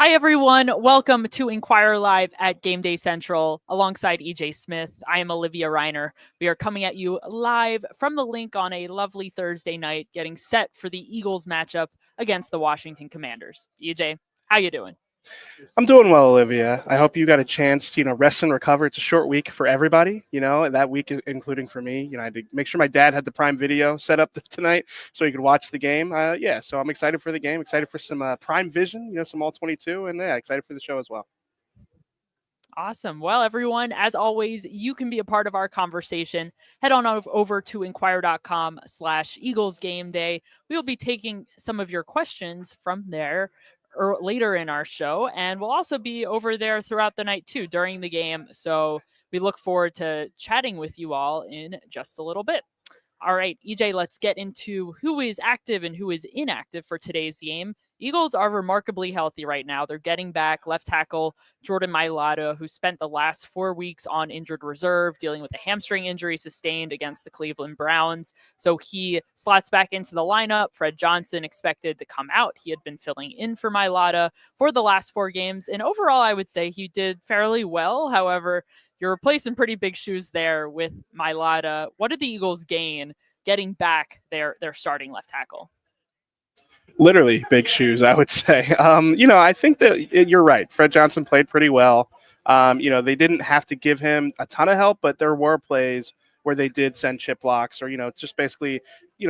Hi, everyone. Welcome to Inquirer Live at Gameday Central alongside EJ Smith. I am Olivia Reiner. We are coming at you live from the link on a lovely Thursday night, getting set for the Eagles matchup against the Washington Commanders. EJ, how you doing? I'm doing well, Olivia. I hope you got a chance to, rest and recover. It's a short week for everybody, that week, including for me. I had to make sure my dad had the Prime Video set up tonight so he could watch the game. So I'm excited for the game, excited for some Prime Vision, some All 22, and excited for the show as well. Awesome. Well, everyone, as always, you can be a part of our conversation. Head on over to inquirer.com/Eagles Game Day. We will be taking some of your questions from there later in our show, and we'll also be over there throughout the night too during the game. So we look forward to chatting with you all in just a little bit. All right, EJ, let's get into who is active and who is inactive for today's game. Eagles are remarkably healthy right now. They're getting back left tackle Jordan Mailata, who spent the last 4 weeks on injured reserve, dealing with a hamstring injury sustained against the Cleveland Browns. So he slots back into the lineup. Fred Johnson expected to come out. He had been filling in for Mailata for the last 4 games. And overall, I would say he did fairly well. However, you're replacing pretty big shoes there with Mailata. What did the Eagles gain getting back their starting left tackle? Literally big shoes, I would say. I think that you're right. Fred Johnson played pretty well. They didn't have to give him a ton of help, but there were plays where they did send chip blocks or, just basically,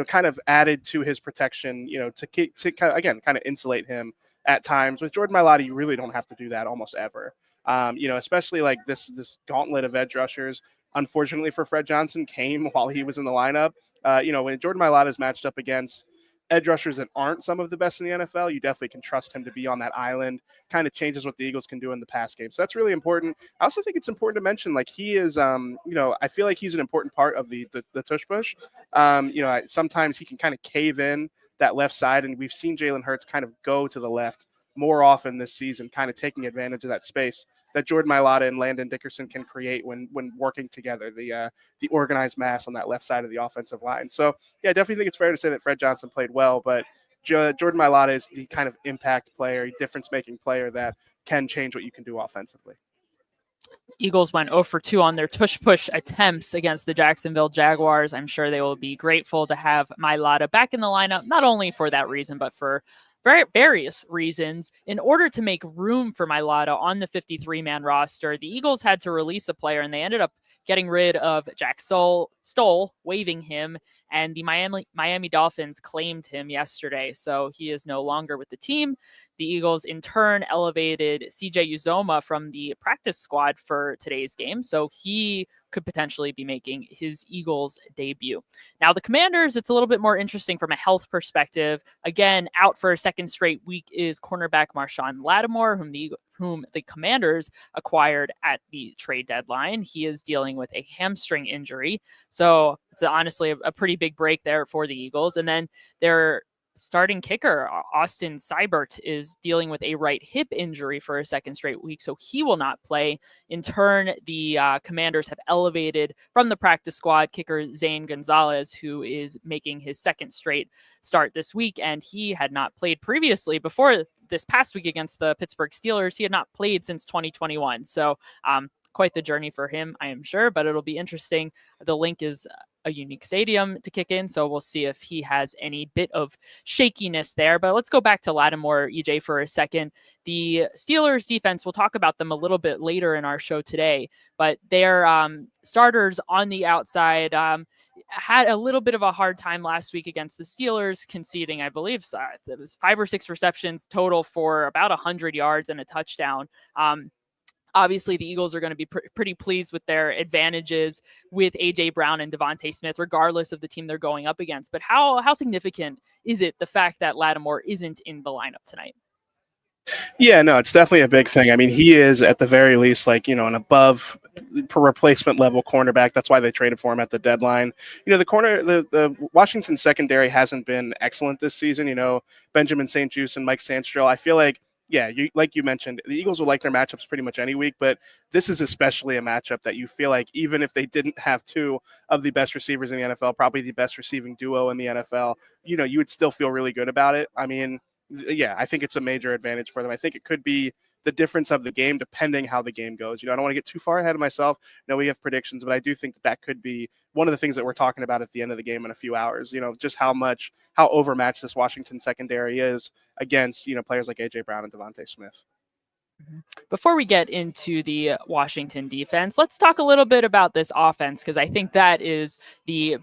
kind of added to his protection, to kind of insulate him at times. With Jordan Mailata, you really don't have to do that almost ever. Especially like this gauntlet of edge rushers, unfortunately for Fred Johnson, came while he was in the lineup. When Jordan Mailata is matched up against edge rushers that aren't some of the best in the NFL, you definitely can trust him to be on that island. Kind of changes what the Eagles can do in the pass game. So that's really important. I also think it's important to mention, like, he is, I feel like he's an important part of the tush push. Sometimes he can kind of cave in that left side, and we've seen Jalen Hurts kind of go to the left more often this season, kind of taking advantage of that space that Jordan Mailata and Landon Dickerson can create when working together, the organized mass on that left side of the offensive line. So, yeah, I definitely think it's fair to say that Fred Johnson played well, but Jordan Mailata is the kind of impact player, difference-making player that can change what you can do offensively. Eagles went 0 for 2 on their tush push attempts against the Jacksonville Jaguars. I'm sure they will be grateful to have Mailata back in the lineup, not only for that reason, but for various reasons. In order to make room for Mailata on the 53-man roster, the Eagles had to release a player, and they ended up getting rid of Jack Stoll, waiving him, and the Miami Dolphins claimed him yesterday, so he is no longer with the team. The Eagles, in turn, elevated CJ Uzomah from the practice squad for today's game, so he could potentially be making his Eagles debut. Now, the Commanders, it's a little bit more interesting from a health perspective. Again, out for a second straight week is cornerback Marshawn Lattimore, whom the Commanders acquired at the trade deadline. He is dealing with a hamstring injury, so it's honestly a pretty big break there for the Eagles. And then their starting kicker, Austin Seibert, is dealing with a right hip injury for a second straight week, so he will not play. In turn, the Commanders have elevated from the practice squad kicker Zane Gonzalez, who is making his second straight start this week, and he had not played previously. Before this past week against the Pittsburgh Steelers, he had not played since 2021, so quite the journey for him, I am sure, but it'll be interesting. The link is a unique stadium to kick in, so we'll see if he has any bit of shakiness there. But let's go back to Lattimore, EJ, for a second. The Steelers defense, we'll talk about them a little bit later in our show today, but their starters on the outside had a little bit of a hard time last week against the Steelers, conceding, I believe, it was 5 or 6 receptions total for about 100 yards and a touchdown. Obviously, the Eagles are going to be pretty pleased with their advantages with A.J. Brown and Devontae Smith, regardless of the team they're going up against. But how significant is it, the fact that Lattimore isn't in the lineup tonight? Yeah, no, it's definitely a big thing. I mean, he is at the very least an above replacement level cornerback. That's why they traded for him at the deadline. The Washington secondary hasn't been excellent this season. Benjamin St-Juste and Mike Sandstrel. I feel like, yeah, like you mentioned, the Eagles will like their matchups pretty much any week, but this is especially a matchup that you feel like even if they didn't have 2 of the best receivers in the NFL, probably the best receiving duo in the NFL, you would still feel really good about it. I mean, yeah, I think it's a major advantage for them. I think it could be the difference of the game depending how the game goes. I don't want to get too far ahead of myself. No, we have predictions, but I do think that could be one of the things that we're talking about at the end of the game in a few hours. Just how overmatched this Washington secondary is against players like AJ Brown and Devontae Smith. Before we get into the Washington defense, let's talk a little bit about this offense, because I think that is the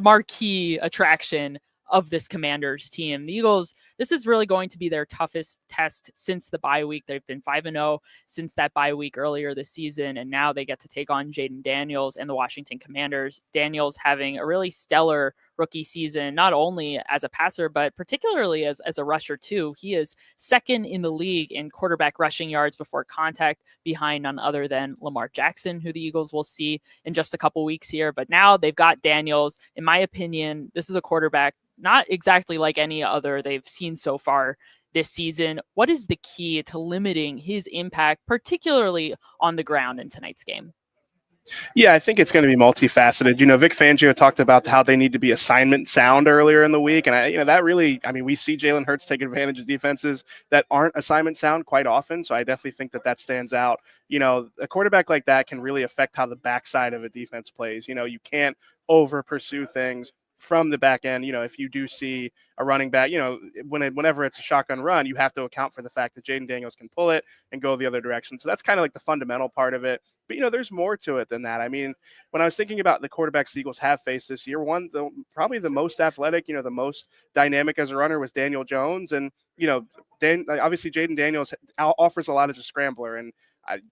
marquee attraction of this Commanders team. The Eagles, this is really going to be their toughest test since the bye week. They've been 5-0 since that bye week earlier this season, and now they get to take on Jaden Daniels and the Washington Commanders. Daniels having a really stellar rookie season, not only as a passer, but particularly as a rusher too. He is second in the league in quarterback rushing yards before contact, behind none other than Lamar Jackson, who the Eagles will see in just a couple weeks here. But now they've got Daniels. In my opinion, this is a quarterback not exactly like any other they've seen so far this season. What is the key to limiting his impact, particularly on the ground in tonight's game? Yeah, I think it's going to be multifaceted. Vic Fangio talked about how they need to be assignment sound earlier in the week. And that really, we see Jalen Hurts take advantage of defenses that aren't assignment sound quite often. So I definitely think that stands out. A quarterback like that can really affect how the backside of a defense plays. You can't over pursue things from the back end. If you do see a running back, whenever it's a shotgun run, you have to account for the fact that Jaden Daniels can pull it and go the other direction. So that's kind of like the fundamental part of it. But, there's more to it than that. When I was thinking about the quarterbacks the Eagles have faced this year, probably the most athletic, the most dynamic as a runner was Daniel Jones. And, obviously Jaden Daniels offers a lot as a scrambler, and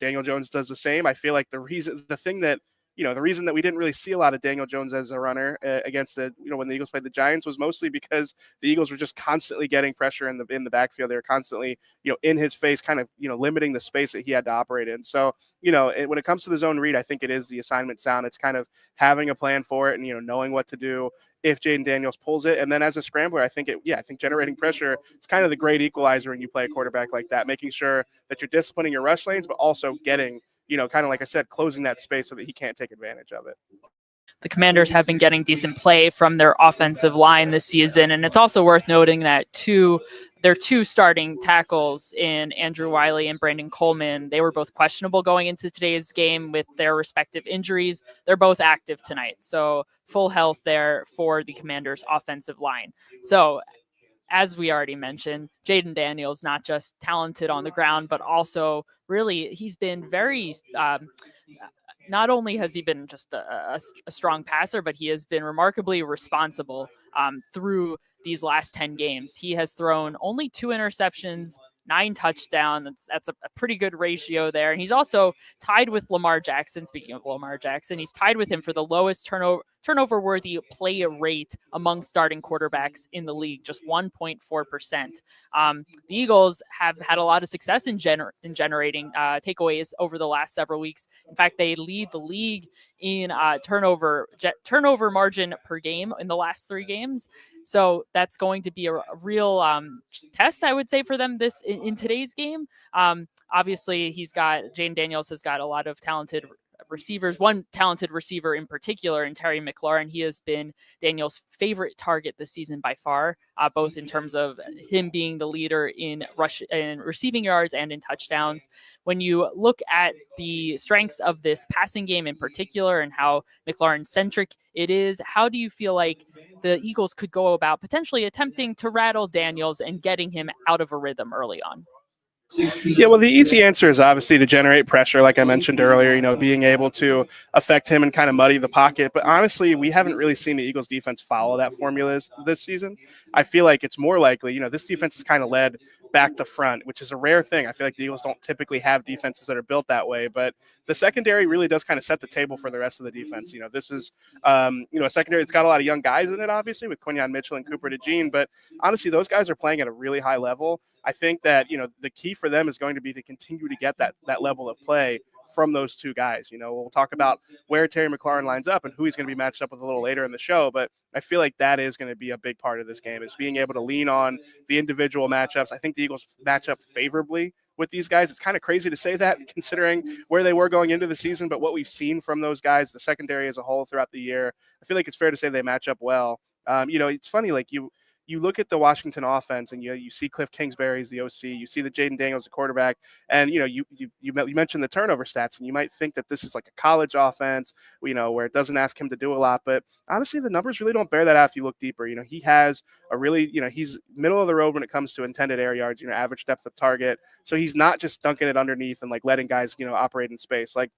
Daniel Jones does the same. I feel like the reason that we didn't really see a lot of Daniel Jones as a runner against when the Eagles played the Giants was mostly because the Eagles were just constantly getting pressure in the backfield. They were constantly, in his face, kind of, limiting the space that he had to operate in. So, when it comes to the zone read, I think it is the assignment sound. It's kind of having a plan for it and, knowing what to do if Jaden Daniels pulls it. And then as a scrambler, I think generating pressure, it's kind of the great equalizer when you play a quarterback like that, making sure that you're disciplining your rush lanes, but also getting, kind of like I said, closing that space so that he can't take advantage of it. The Commanders have been getting decent play from their offensive line this season. And it's also worth noting that their two starting tackles in Andrew Wiley and Brandon Coleman, they were both questionable going into today's game with their respective injuries. They're both active tonight. So full health there for the Commanders offensive line. So as we already mentioned, Jaden Daniels, not just talented on the ground, but also really he's been very not only has he been just a strong passer, but he has been remarkably responsible through these last 10 games. He has thrown only 2 interceptions, 9 touchdowns. That's a pretty good ratio there. And he's also tied with Lamar Jackson. Speaking of Lamar Jackson, he's tied with him for the lowest turnover-worthy play rate among starting quarterbacks in the league, just 1.4%. The Eagles have had a lot of success in generating takeaways over the last several weeks. In fact, they lead the league in turnover margin per game in the last 3 games. So that's going to be a real test, I would say, for them in today's game. Obviously, Jaden Daniels has got a lot of talented receivers, one talented receiver in particular, in Terry McLaurin. He has been Daniel's favorite target this season by far, both in terms of him being the leader in receiving yards and in touchdowns. When you look at the strengths of this passing game in particular and how McLaurin-centric it is, how do you feel like the Eagles could go about potentially attempting to rattle Daniels and getting him out of a rhythm early on? Yeah, well, the easy answer is obviously to generate pressure, like I mentioned earlier, being able to affect him and kind of muddy the pocket. But honestly, we haven't really seen the Eagles defense follow that formula this season. I feel like it's more likely, this defense is kind of led back to front, which is a rare thing. I feel like the Eagles don't typically have defenses that are built that way, but the secondary really does kind of set the table for the rest of the defense. This is, a secondary that's got a lot of young guys in it, obviously, with Quinyon Mitchell and Cooper DeJean, but honestly, those guys are playing at a really high level. I think that, the key for them is going to be to continue to get that level of play from those two guys. We'll talk about where Terry McLaurin lines up and who he's going to be matched up with a little later in the show, but I feel like that is going to be a big part of this game, is being able to lean on the individual matchups. I think the Eagles match up favorably with these guys. It's kind of crazy to say that considering where they were going into the season, but what we've seen from those guys, the secondary as a whole throughout the year, I feel like it's fair to say they match up well. It's funny, like you you look at the Washington offense and you see Cliff Kingsbury's the OC, you see the Jaden Daniels the quarterback, and you mentioned the turnover stats, and you might think that this is like a college offense, where it doesn't ask him to do a lot, but honestly, the numbers really don't bear that out if you look deeper. He has a really, he's middle of the road when it comes to intended air yards, average depth of target. So he's not just dunking it underneath and like letting guys, operate in space. Like,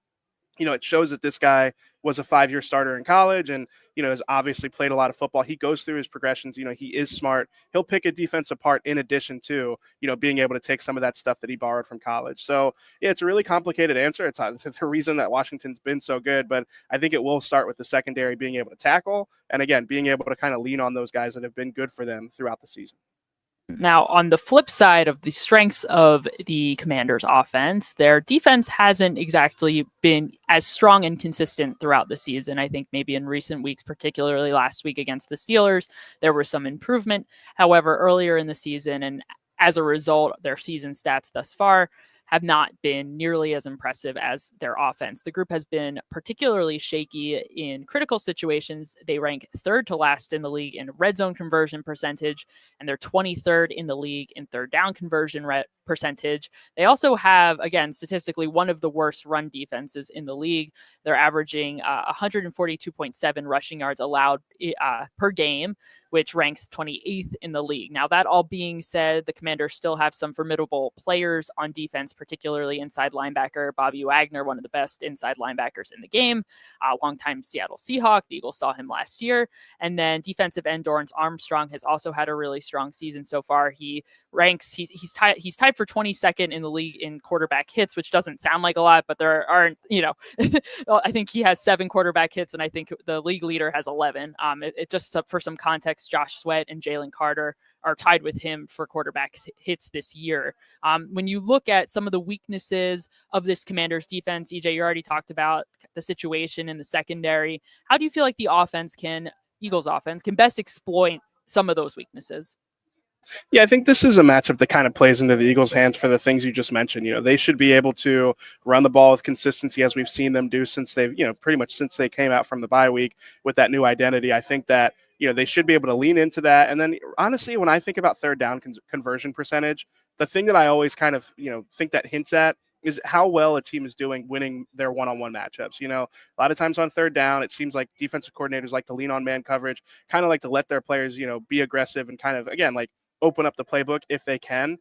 it shows that this guy was a 5-year starter in college and, has obviously played a lot of football. He goes through his progressions. He is smart. He'll pick a defense apart in addition to, being able to take some of that stuff that he borrowed from college. So, yeah, it's a really complicated answer. It's the reason that Washington's been so good, but I think it will start with the secondary being able to tackle and, again, being able to kind of lean on those guys that have been good for them throughout the season. Now, on the flip side of the strengths of the Commanders' offense, their defense hasn't exactly been as strong and consistent throughout the season. I think maybe in recent weeks, particularly last week against the Steelers, there was some improvement. However, earlier in the season, and as a result, their season stats thus far have not been nearly as impressive as their offense. The group has been particularly shaky in critical situations. They rank third to last in the league in red zone conversion percentage, and they're 23rd in the league in third down conversion percentage. They also have, again, statistically, one of the worst run defenses in the league. They're averaging 142.7 rushing yards allowed per game, which ranks 28th in the league. Now, that all being said, the Commanders still have some formidable players on defense, particularly inside linebacker Bobby Wagner, one of the best inside linebackers in the game, longtime Seattle Seahawk. The Eagles saw him last year. And then defensive end Dorrance Armstrong has also had a really strong season so far. He's tied for 22nd in the league in quarterback hits, which doesn't sound like a lot, but there aren't, I think he has 7 quarterback hits, and I think the league leader has 11. It just for some context, Josh Sweat and Jalen Carter are tied with him for quarterback hits this year. When you look at some of the weaknesses of this Commanders defense, EJ, you already talked about the situation in the secondary. How do you feel like the Eagles offense can best exploit some of those weaknesses? Yeah, I think this is a matchup that kind of plays into the Eagles' hands for the things you just mentioned. They should be able to run the ball with consistency as we've seen them do since they've, pretty much since they came out from the bye week with that new identity. I think that, they should be able to lean into that. And then honestly, when I think about third down conversion percentage, the thing that I always kind of, think that hints at is how well a team is doing winning their one-on-one matchups. A lot of times on third down, it seems like defensive coordinators like to lean on man coverage, kind of like to let their players, be aggressive and kind of, again, like open up the playbook if they can.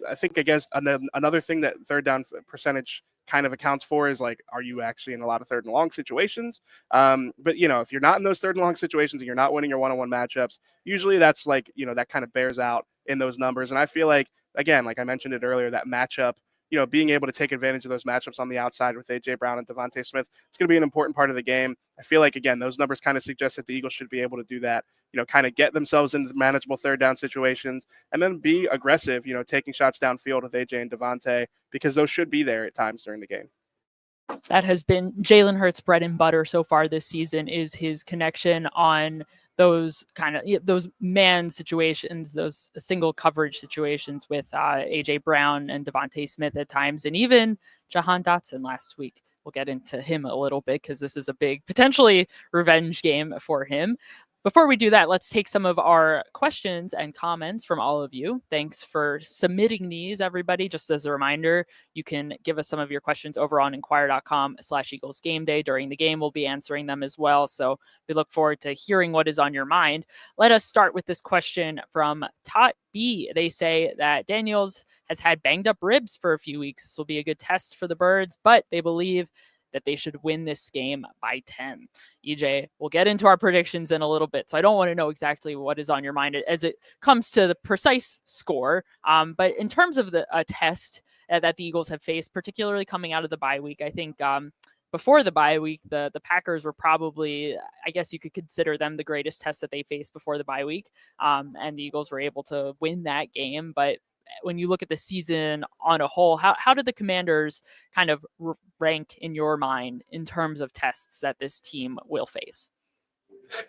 I think, I guess, another thing that third down percentage kind of accounts for is like, are you actually in a lot of third and long situations? But, if you're not in those third and long situations and you're not winning your one-on-one matchups, usually that's like, that kind of bears out in those numbers. And I feel like, again, like I mentioned it earlier, that matchup, being able to take advantage of those matchups on the outside with A.J. Brown and Devontae Smith, it's going to be an important part of the game. I feel like, again, those numbers kind of suggest that the Eagles should be able to do that, kind of get themselves into manageable third down situations and then be aggressive, taking shots downfield with A.J. and Devontae, because those should be there at times during the game. That has been Jalen Hurts' bread and butter so far this season, is his connection on those kind of those man situations, those single coverage situations with AJ Brown and Devontae Smith at times, and even Jahan Dotson last week. We'll get into him a little bit because this is a big potentially revenge game for him. Before we do that, let's take some of our questions and comments from all of you. Thanks for submitting these, everybody. Just as a reminder, you can give us some of your questions over on inquirer.com/Eagles Game Day. During the game, we'll be answering them as well. So we look forward to hearing what is on your mind. Let us start with this question from Tot B. They say that Daniels has had banged up ribs for a few weeks. This will be a good test for the Birds, but they believe that they should win this game by 10. EJ, we'll get into our predictions in a little bit, so I don't want to know exactly what is on your mind as it comes to the precise score. But in terms of the test that the Eagles have faced, particularly coming out of the bye week, I think before the bye week, the Packers were probably, I guess you could consider them the greatest test that they faced before the bye week. And the Eagles were able to win that game. But when you look at the season on a whole, how did the Commanders kind of rank in your mind in terms of tests that this team will face?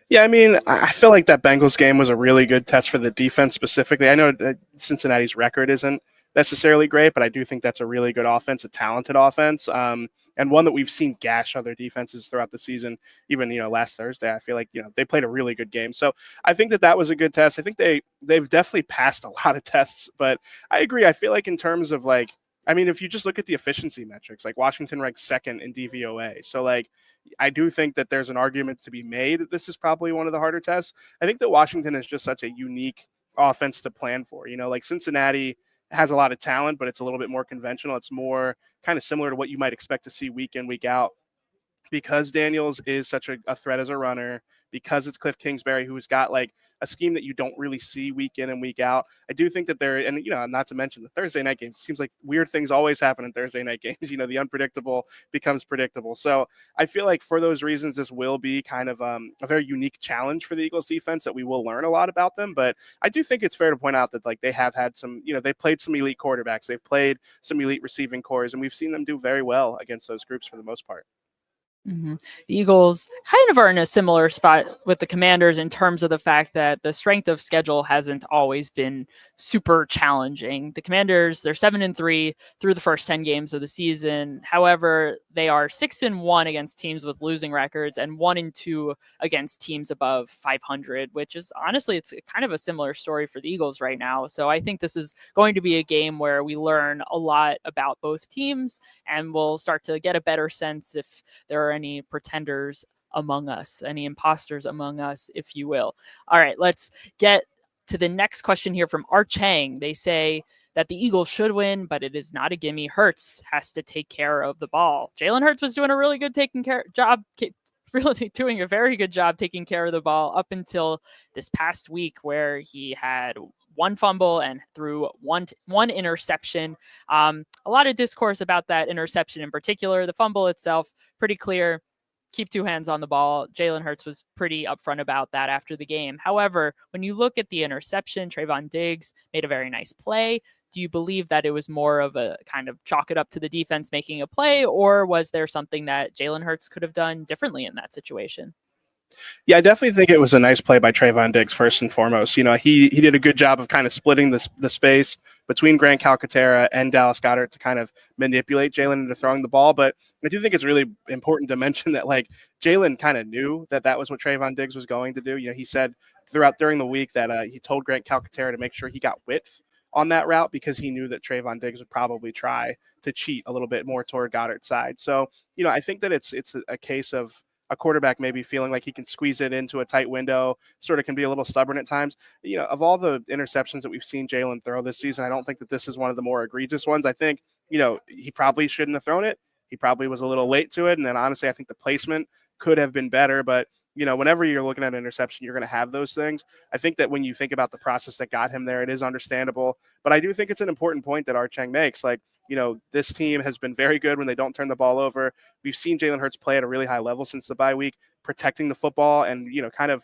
Yeah, I mean, I feel like that Bengals game was a really good test for the defense specifically. I know that Cincinnati's record isn't necessarily great, but I do think that's a really good offense, a talented offense, and one that we've seen gash other defenses throughout the season. Even last Thursday, I feel like they played a really good game. So I think that was a good test. I think they've definitely passed a lot of tests, but I agree. I feel like in terms of if you just look at the efficiency metrics, like Washington ranks second in DVOA. So I do think that there's an argument to be made that this is probably one of the harder tests. I think that Washington is just such a unique offense to plan for. Like Cincinnati has a lot of talent, but it's a little bit more conventional. It's more kind of similar to what you might expect to see week in, week out. Because Daniels is such a threat as a runner, because it's Cliff Kingsbury, who's got a scheme that you don't really see week in and week out. I do think that and not to mention the Thursday night games, it seems like weird things always happen in Thursday night games. The unpredictable becomes predictable. So I feel like for those reasons, this will be kind of a very unique challenge for the Eagles defense that we will learn a lot about them. But I do think it's fair to point out that they have had some, they played some elite quarterbacks, they've played some elite receiving cores, and we've seen them do very well against those groups for the most part. Mm-hmm. The Eagles kind of are in a similar spot with the Commanders in terms of the fact that the strength of schedule hasn't always been super challenging. The Commanders, they're 7-3 through the first 10 games of the season. However, they are 6-1 against teams with losing records and 1-2 against teams above 500, which is honestly, it's kind of a similar story for the Eagles right now. So I think this is going to be a game where we learn a lot about both teams, and we'll start to get a better sense if there are any pretenders among us, any imposters among us, if you will. All right, let's get to the next question here from Art Chang. They say that the Eagles should win, but it is not a gimme. Hurts has to take care of the ball. Jalen Hurts was doing a really good really doing a very good job taking care of the ball up until this past week, where he had one fumble and threw one interception. A lot of discourse about that interception in particular. The fumble itself, pretty clear. Keep two hands on the ball. Jalen Hurts was pretty upfront about that after the game. However, when you look at the interception, Trayvon Diggs made a very nice play. Do you believe that it was more of a kind of chalk it up to the defense making a play, or was there something that Jalen Hurts could have done differently in that situation? Yeah, I definitely think it was a nice play by Trayvon Diggs, first and foremost. He did a good job of kind of splitting the space between Grant Calcaterra and Dallas Goedert to kind of manipulate Jalen into throwing the ball. But I do think it's really important to mention that Jalen kind of knew that was what Trayvon Diggs was going to do. He said during the week that he told Grant Calcaterra to make sure he got width on that route, because he knew that Trayvon Diggs would probably try to cheat a little bit more toward Goddard's side. So, I think that it's a case of a quarterback maybe feeling like he can squeeze it into a tight window, sort of can be a little stubborn at times. Of all the interceptions that we've seen Jalen throw this season, I don't think that this is one of the more egregious ones. I think, he probably shouldn't have thrown it. He probably was a little late to it. And then honestly, I think the placement could have been better, but whenever you're looking at an interception, you're going to have those things. I think that when you think about the process that got him there, it is understandable. But I do think it's an important point that Art Chang makes. This team has been very good when they don't turn the ball over. We've seen Jalen Hurts play at a really high level since the bye week, protecting the football and, kind of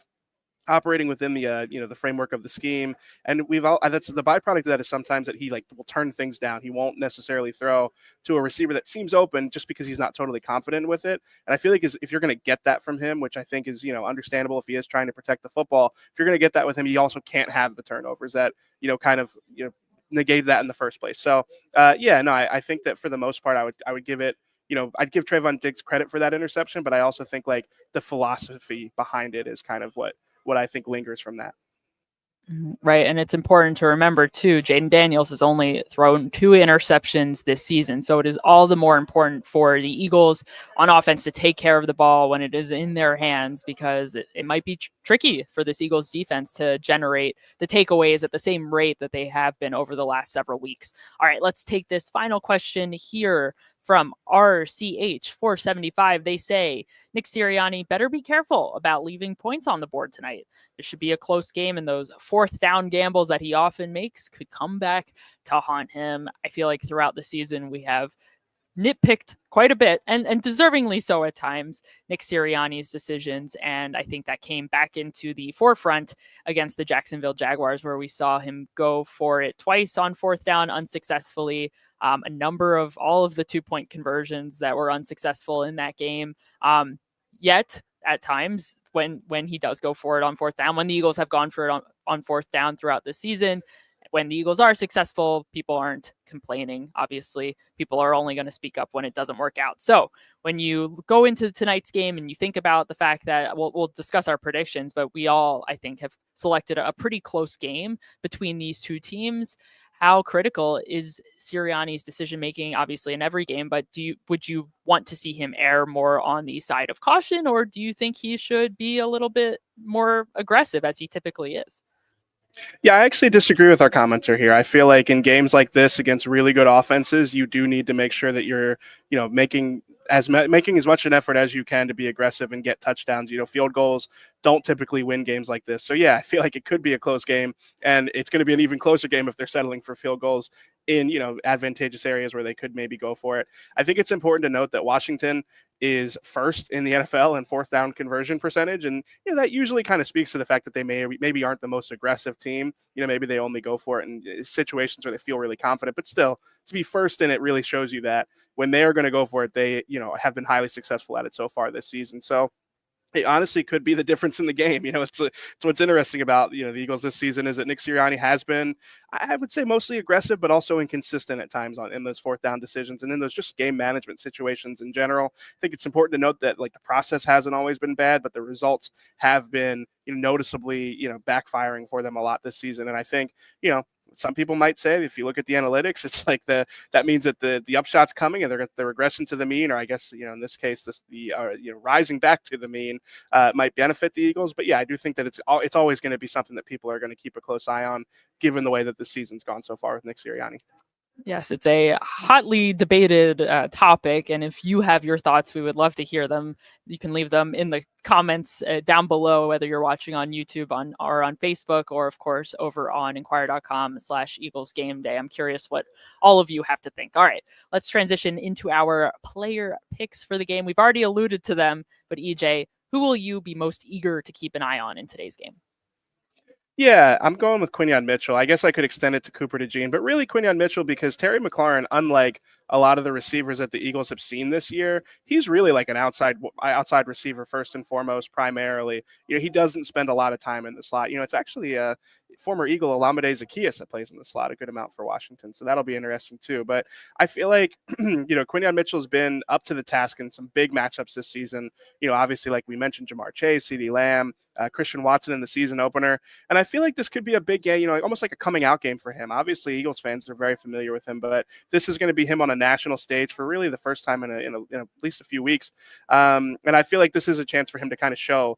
operating within the the framework of the scheme. And that's the byproduct of that, is sometimes that he will turn things down. He won't necessarily throw to a receiver that seems open just because he's not totally confident with it. And I feel like if you're going to get that from him, which I think is understandable if he is trying to protect the football, if you're going to get that with him, he also can't have the turnovers that negate that in the first place. So I think that for the most part, I would give it, I'd give Trayvon Diggs credit for that interception, but I also think the philosophy behind it is kind of what I think lingers from that. Right. And it's important to remember too, Jaden Daniels has only thrown 2 interceptions this season. So it is all the more important for the Eagles on offense to take care of the ball when it is in their hands, because it might be tricky for this Eagles defense to generate the takeaways at the same rate that they have been over the last several weeks. All right, let's take this final question here from RCH475. They say, Nick Sirianni better be careful about leaving points on the board tonight. This should be a close game, and those fourth down gambles that he often makes could come back to haunt him. I feel like throughout the season we have nitpicked quite a bit, and deservingly so at times, Nick Sirianni's decisions. And I think that came back into the forefront against the Jacksonville Jaguars, where we saw him go for it twice on fourth down unsuccessfully. A number of all of the 2-point conversions that were unsuccessful in that game. Yet at times when he does go for it on fourth down, when the Eagles have gone for it on fourth down throughout the season, when the Eagles are successful, people aren't complaining. Obviously, people are only going to speak up when it doesn't work out. So when you go into tonight's game and you think about the fact that we'll discuss our predictions, but we all, I think, have selected a pretty close game between these two teams. How critical is Sirianni's decision making, obviously in every game, but would you want to see him err more on the side of caution, or do you think he should be a little bit more aggressive as he typically is? Yeah, I actually disagree with our commenter here. I feel like in games like this against really good offenses, you do need to make sure that you're, making as much an effort as you can to be aggressive and get touchdowns. Field goals don't typically win games like this. So yeah, I feel like it could be a close game, and it's going to be an even closer game if they're settling for field goals in, advantageous areas where they could maybe go for it. I think it's important to note that Washington is first in the NFL in fourth down conversion percentage. And, that usually kind of speaks to the fact that they maybe aren't the most aggressive team. Maybe they only go for it in situations where they feel really confident, but still to be first in it really shows you that when they are going to go for it, they, have been highly successful at it so far this season. So it honestly could be the difference in the game. It's what's interesting about, the Eagles this season is that Nick Sirianni has been, I would say, mostly aggressive, but also inconsistent at times in those fourth down decisions and in those just game management situations in general. I think it's important to note that the process hasn't always been bad, but the results have been, noticeably, backfiring for them a lot this season. And I think, some people might say, if you look at the analytics, it's like that means that the upshot's coming and the regression to the mean, or I guess, in this case, the rising back to the mean might benefit the Eagles. But yeah, I do think that it's always going to be something that people are going to keep a close eye on, given the way that the season's gone so far with Nick Sirianni. Yes, it's a hotly debated topic, and if you have your thoughts, we would love to hear them. You can leave them in the comments down below, whether you're watching on YouTube or on Facebook, or of course over on Inquirer.com/Eagles Game Day. I'm curious what all of you have to think. All right, let's transition into our player picks for the game. We've already alluded to them, but EJ, who will you be most eager to keep an eye on in today's game? Yeah, I'm going with Quinyon Mitchell. I guess I could extend it to Cooper DeJean, but really Quinyon Mitchell, because Terry McLaurin, unlike a lot of the receivers that the Eagles have seen this year, he's really like an outside receiver first and foremost, primarily. He doesn't spend a lot of time in the slot. It's actually former Eagle Olamide Zaccheaus that plays in the slot a good amount for Washington. So that'll be interesting too. But I feel like, Quinyon Mitchell's been up to the task in some big matchups this season. Obviously, like we mentioned, Jamar Chase, CeeDee Lamb, Christian Watson in the season opener. And I feel like this could be a big game, almost like a coming out game for him. Obviously, Eagles fans are very familiar with him, but this is going to be him on a national stage for really the first time in at least a few weeks. And I feel like this is a chance for him to kind of show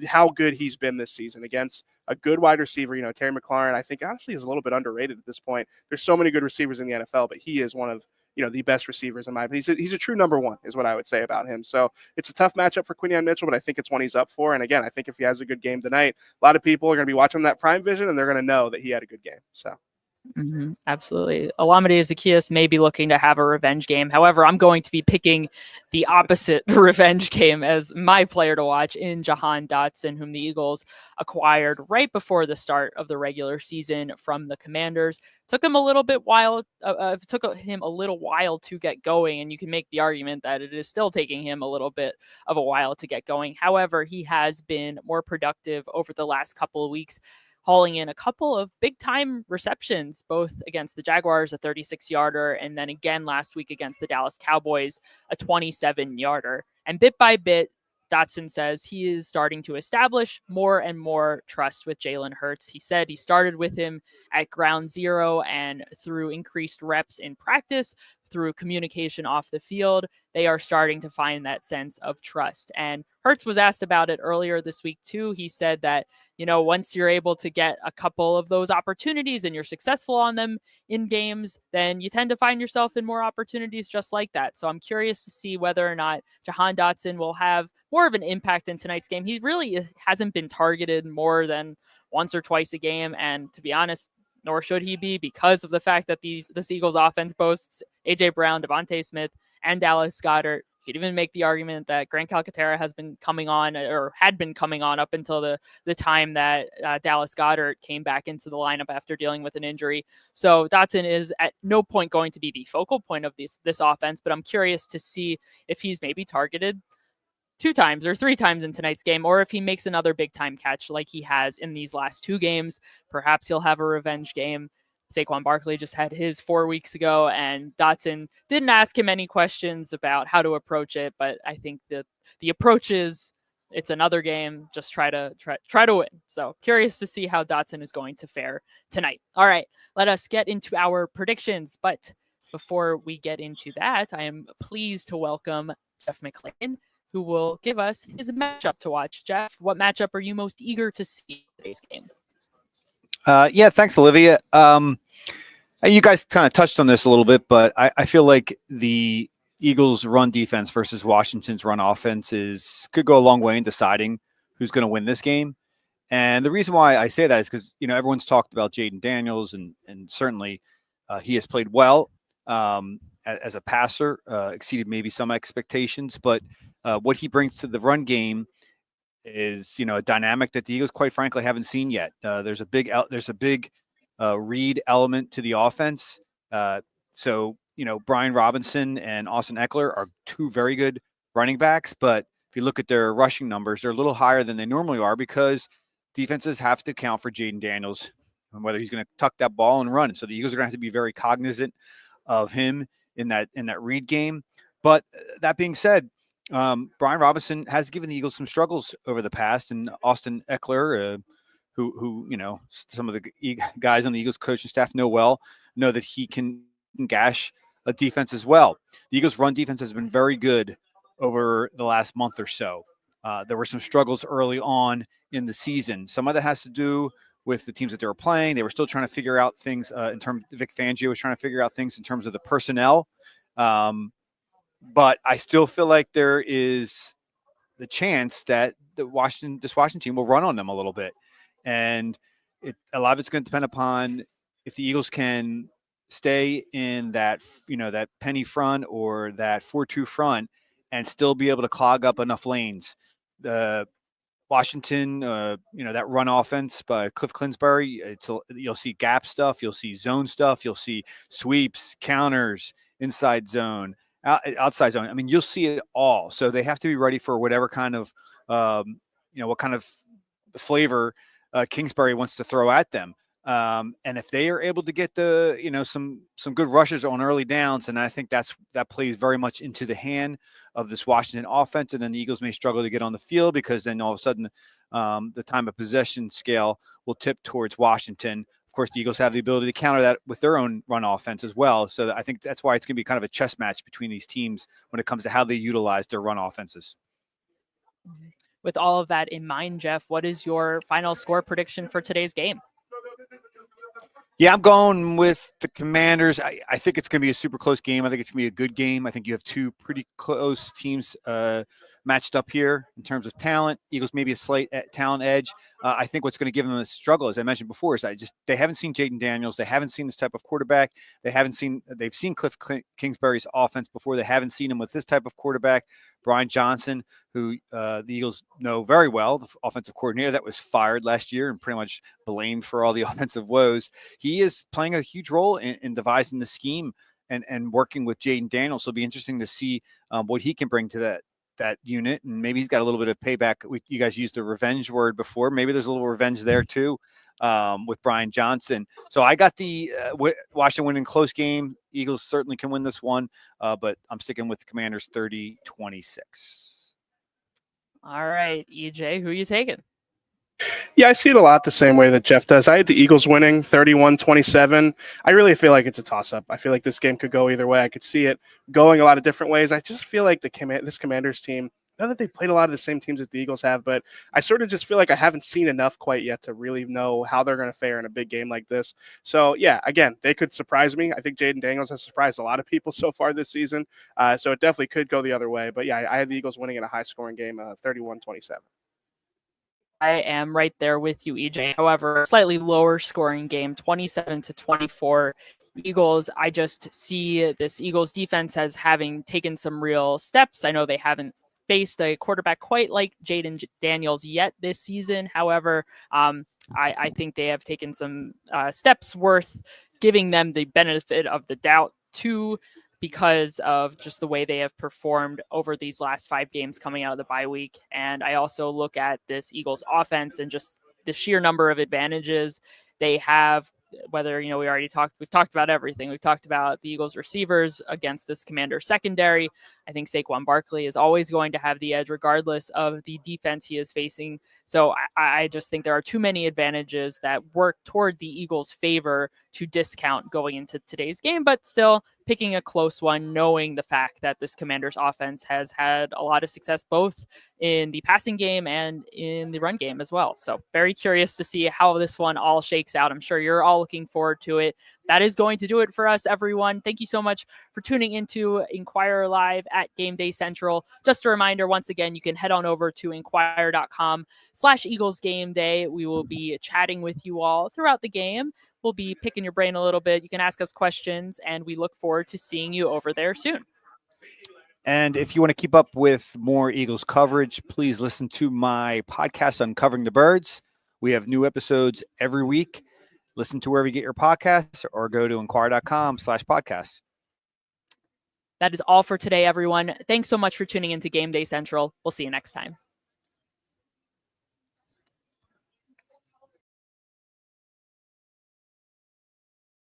how good he's been this season against a good wide receiver. Terry McLaurin, I think, honestly, is a little bit underrated at this point. There's so many good receivers in the NFL, but he is one of the best receivers in my opinion. He's a true number one is what I would say about him. So it's a tough matchup for Quinyon Mitchell, but I think it's one he's up for. And again, I think if he has a good game tonight, a lot of people are going to be watching that Prime Vision and they're going to know that he had a good game. So. Absolutely. Olamide Zaccheaus may be looking to have a revenge game. However, I'm going to be picking the opposite revenge game as my player to watch in Jahan Dotson, whom the Eagles acquired right before the start of the regular season from the Commanders. Took him a little while to get going, and you can make the argument that it is still taking him a little bit of a while to get going. However, he has been more productive over the last couple of weeks, hauling in a couple of big-time receptions, both against the Jaguars, a 36-yarder, and then again last week against the Dallas Cowboys, a 27-yarder. And bit by bit, Dotson says he is starting to establish more and more trust with Jalen Hurts. He said he started with him at ground zero, and through increased reps in practice, through communication off the field, they are starting to find that sense of trust. And Hurts was asked about it earlier this week too. He said that, once you're able to get a couple of those opportunities and you're successful on them in games, then you tend to find yourself in more opportunities just like that. So I'm curious to see whether or not Jahan Dotson will have more of an impact in tonight's game. He really hasn't been targeted more than once or twice a game. And to be honest, nor should he be, because of the fact that the Eagles offense boasts A.J. Brown, Devontae Smith, and Dallas Goedert. You could even make the argument that Grant Calcaterra has been coming on, or had been coming on up until the time that Dallas Goedert came back into the lineup after dealing with an injury. So Dotson is at no point going to be the focal point of this offense, but I'm curious to see if he's maybe targeted 2 times or 3 times in tonight's game, or if he makes another big time catch like he has in these last 2 games. Perhaps he'll have a revenge game. Saquon Barkley just had his 4 weeks ago, and Dotson didn't ask him any questions about how to approach it. But I think that the approach is it's another game. Just try to win. So curious to see how Dotson is going to fare tonight. All right, let us get into our predictions. But before we get into that, I am pleased to welcome Jeff McClain, who will give us his matchup to watch. Jeff, what matchup are you most eager to see in today's game? Yeah, thanks, Olivia. You guys kind of touched on this a little bit, but I feel like the Eagles' run defense versus Washington's run offense could go a long way in deciding who's going to win this game. And the reason why I say that is because everyone's talked about Jaden Daniels, and certainly he has played well as a passer, exceeded maybe some expectations. But what he brings to the run game is a dynamic that the Eagles, quite frankly, haven't seen yet. There's a big read element to the offense. So Brian Robinson and Austin Eckler are two very good running backs, but if you look at their rushing numbers, they're a little higher than they normally are because defenses have to account for Jaden Daniels and whether he's going to tuck that ball and run. So the Eagles are going to have to be very cognizant of him in that read game. But that being said, Brian Robinson has given the Eagles some struggles over the past, and Austin Eckler, who some of the guys on the Eagles coaching staff know that he can gash a defense as well. The Eagles' run defense has been very good over the last month or so. There were some struggles early on in the season. Some of that has to do with the teams that they were playing. They were still trying to figure out things in terms. Vic Fangio was trying to figure out things in terms of the personnel. But I still feel like there is the chance that this Washington team will run on them a little bit. And a lot of it's going to depend upon if the Eagles can stay in that, that penny front or that 4-2 front and still be able to clog up enough lanes. The Washington, that run offense by Cliff Clinsbury, you'll see gap stuff, you'll see zone stuff, you'll see sweeps, counters, inside zone, outside zone. I mean, you'll see it all. So they have to be ready for whatever kind of, what kind of flavor Kingsbury wants to throw at them. And if they are able to get some good rushes on early downs, and I think that plays very much into the hand of this Washington offense, and then the Eagles may struggle to get on the field because then all of a sudden the time of possession scale will tip towards Washington. Of course, the Eagles have the ability to counter that with their own run offense as well. So I think that's why it's going to be kind of a chess match between these teams when it comes to how they utilize their run offenses. With all of that in mind, Jeff, what is your final score prediction for today's game? Yeah, I'm going with the Commanders. I think it's going to be a super close game. I think it's going to be a good game. I think you have two pretty close teams matched up here in terms of talent. Eagles maybe a slight talent edge. I think what's going to give them a struggle, as I mentioned before, is they haven't seen Jaden Daniels. They haven't seen this type of quarterback. They've seen Cliff Kingsbury's offense before. They haven't seen him with this type of quarterback. Brian Johnson, who the Eagles know very well, the offensive coordinator that was fired last year and pretty much blamed for all the offensive woes. He is playing a huge role in devising the scheme and working with Jaden Daniels. So it'll be interesting to see what he can bring to that unit, and maybe he's got a little bit of payback. You guys used the revenge word before. Maybe there's a little revenge there too with Brian Johnson. So I got the Washington winning close game. Eagles certainly can win this one, but I'm sticking with the Commanders 30-26. All right, EJ, who are you taking? Yeah, I see it a lot the same way that Jeff does. I had the Eagles winning 31-27. I really feel like it's a toss-up. I feel like this game could go either way. I could see it going a lot of different ways. I just feel like this Commanders team, not that they played a lot of the same teams that the Eagles have, but I sort of just feel like I haven't seen enough quite yet to really know how they're going to fare in a big game like this. So, yeah, again, they could surprise me. I think Jaden Daniels has surprised a lot of people so far this season. So it definitely could go the other way. But, yeah, I have the Eagles winning in a high-scoring game, 31-27. I am right there with you, EJ. However, slightly lower scoring game, 27-24 Eagles. I just see this Eagles defense as having taken some real steps. I know they haven't faced a quarterback quite like Jaden Daniels yet this season. However, I think they have taken some steps worth giving them the benefit of the doubt too, because of just the way they have performed over these last 5 games coming out of the bye week. And I also look at this Eagles offense and just the sheer number of advantages they have whether, we've talked about everything. We've talked about the Eagles receivers against this Commander secondary. I think Saquon Barkley is always going to have the edge regardless of the defense he is facing. So I just think there are too many advantages that work toward the Eagles' favor to discount going into today's game, but still picking a close one, knowing the fact that this Commanders offense has had a lot of success both in the passing game and in the run game as well. So very curious to see how this one all shakes out. I'm sure you're all looking forward to it. That is going to do it for us, everyone. Thank you so much for tuning into Inquirer Live at Gameday Central. Just a reminder, once again, you can head on over to inquirer.com/Eagles Game Day. We will be chatting with you all throughout the game. We'll be picking your brain a little bit. You can ask us questions, and we look forward to seeing you over there soon. And if you want to keep up with more Eagles coverage, please listen to my podcast, Uncovering the Birds. We have new episodes every week. Listen to wherever you get your podcasts or go to inquirer.com/podcasts. That is all for today, everyone. Thanks so much for tuning into Game Day Central. We'll see you next time.